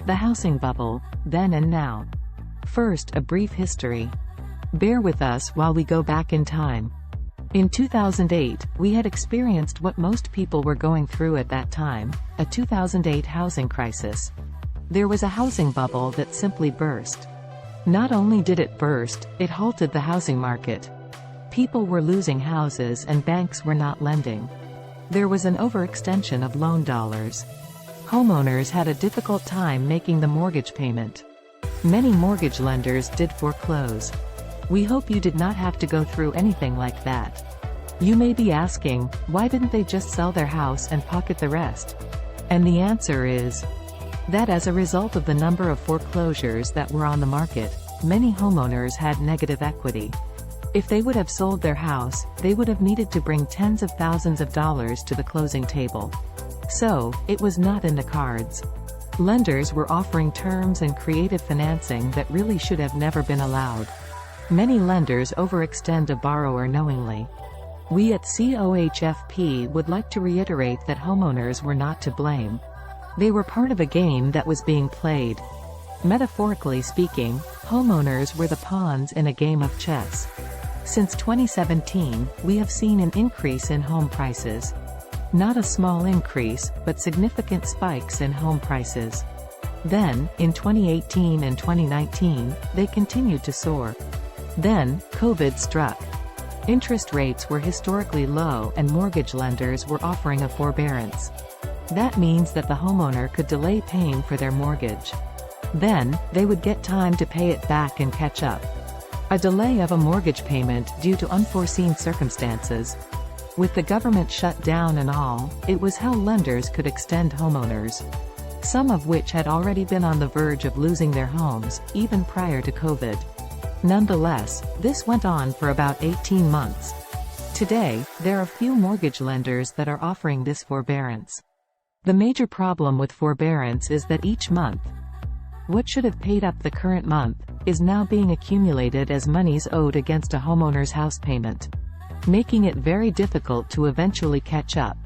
The housing bubble, then and now. First, a brief history. Bear with us while we go back in time. In 2008, we had experienced what most people were going through at that time, a 2008 housing crisis. There was a housing bubble that simply burst. Not only did it burst, it halted the housing market. People were losing houses and banks were not lending. There was an overextension of loan dollars. Homeowners had a difficult time making the mortgage payment. Many mortgage lenders did foreclose. We hope you did not have to go through anything like that. You may be asking, why didn't they just sell their house and pocket the rest? And the answer is that as a result of the number of foreclosures that were on the market, many homeowners had negative equity. If they would have sold their house, they would have needed to bring tens of thousands of dollars to the closing table. So, it was not in the cards. Lenders were offering terms and creative financing that really should have never been allowed. Many lenders overextend a borrower knowingly. We at COHFP would like to reiterate that homeowners were not to blame. They were part of a game that was being played. Metaphorically speaking, homeowners were the pawns in a game of chess. Since 2017, we have seen an increase in home prices. Not a small increase, but significant spikes in home prices. Then, in 2018 and 2019, they continued to soar. Then, COVID struck. Interest rates were historically low and mortgage lenders were offering a forbearance. That means that the homeowner could delay paying for their mortgage. Then, they would get time to pay it back and catch up. A delay of a mortgage payment due to unforeseen circumstances. With the government shut down and all, it was how lenders could extend homeowners. Some of which had already been on the verge of losing their homes, even prior to COVID. Nonetheless, this went on for about 18 months. Today, there are few mortgage lenders that are offering this forbearance. The major problem with forbearance is that each month, what should have paid up the current month, is now being accumulated as monies owed against a homeowner's house payment, making it very difficult to eventually catch up.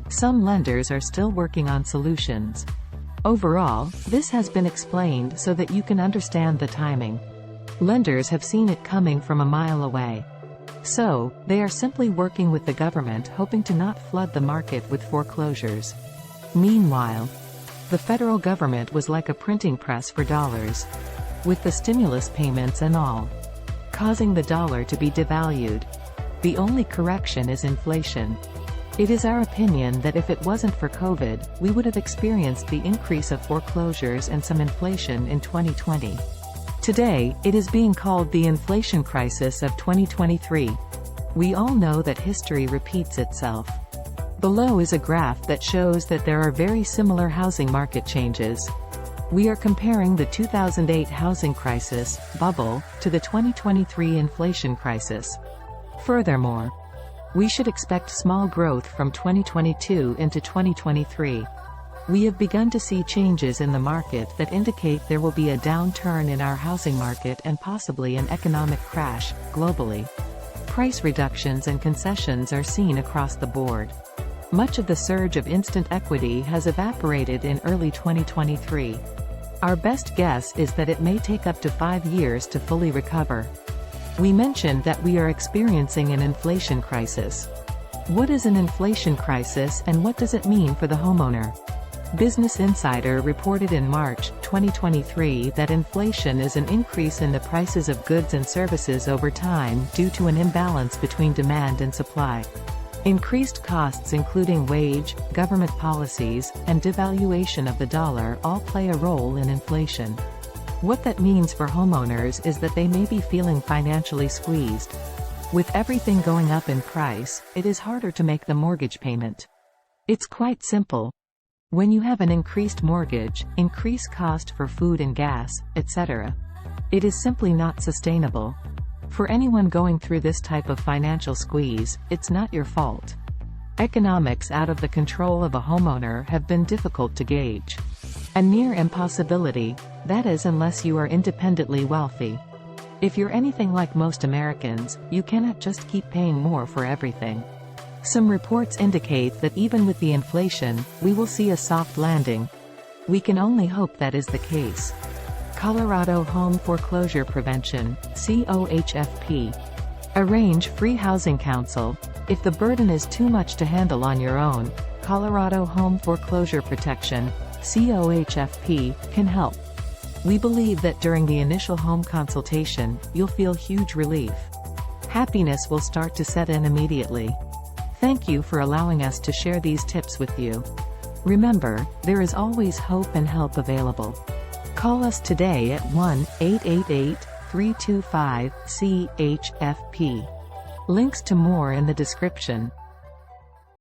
Some lenders are still working on solutions. Overall, this has been explained so that you can understand the timing. Lenders have seen it coming from a mile away. So, they are simply working with the government hoping to not flood the market with foreclosures. Meanwhile, the federal government was like a printing press for dollars, with the stimulus payments and all, causing the dollar to be devalued. The only correction is inflation. It is our opinion that if it wasn't for COVID, we would have experienced the increase of foreclosures and some inflation in 2020. Today, it is being called the inflation crisis of 2023. We all know that history repeats itself. Below is a graph that shows that there are very similar housing market changes. We are comparing the 2008 housing crisis, bubble, to the 2023 inflation crisis. Furthermore, we should expect small growth from 2022 into 2023. We have begun to see changes in the market that indicate there will be a downturn in our housing market and possibly an economic crash, globally. Price reductions and concessions are seen across the board. Much of the surge of instant equity has evaporated in early 2023. Our best guess is that it may take up to 5 years to fully recover. We mentioned that we are experiencing an inflation crisis. What is an inflation crisis and what does it mean for the homeowner? Business Insider reported in March 2023 that inflation is an increase in the prices of goods and services over time due to an imbalance between demand and supply. Increased costs including wage, government policies, and devaluation of the dollar all play a role in inflation. What that means for homeowners is that they may be feeling financially squeezed. With everything going up in price, it is harder to make the mortgage payment. It's quite simple. When you have an increased mortgage, increased cost for food and gas, etc., it is simply not sustainable. For anyone going through this type of financial squeeze, it's not your fault. Economics out of the control of a homeowner have been difficult to gauge. A near impossibility, that is unless you are independently wealthy. If you're anything like most Americans, you cannot just keep paying more for everything. Some reports indicate that even with the inflation, we will see a soft landing. We can only hope that is the case. Colorado Home Foreclosure Prevention, COHFP. Arrange free housing counsel. If the burden is too much to handle on your own, Colorado Home Foreclosure Protection, COHFP, can help. We believe that during the initial home consultation, you'll feel huge relief. Happiness will start to set in immediately. Thank you for allowing us to share these tips with you. Remember, there is always hope and help available. Call us today at 1-888-325-CHFP. Links to more in the description.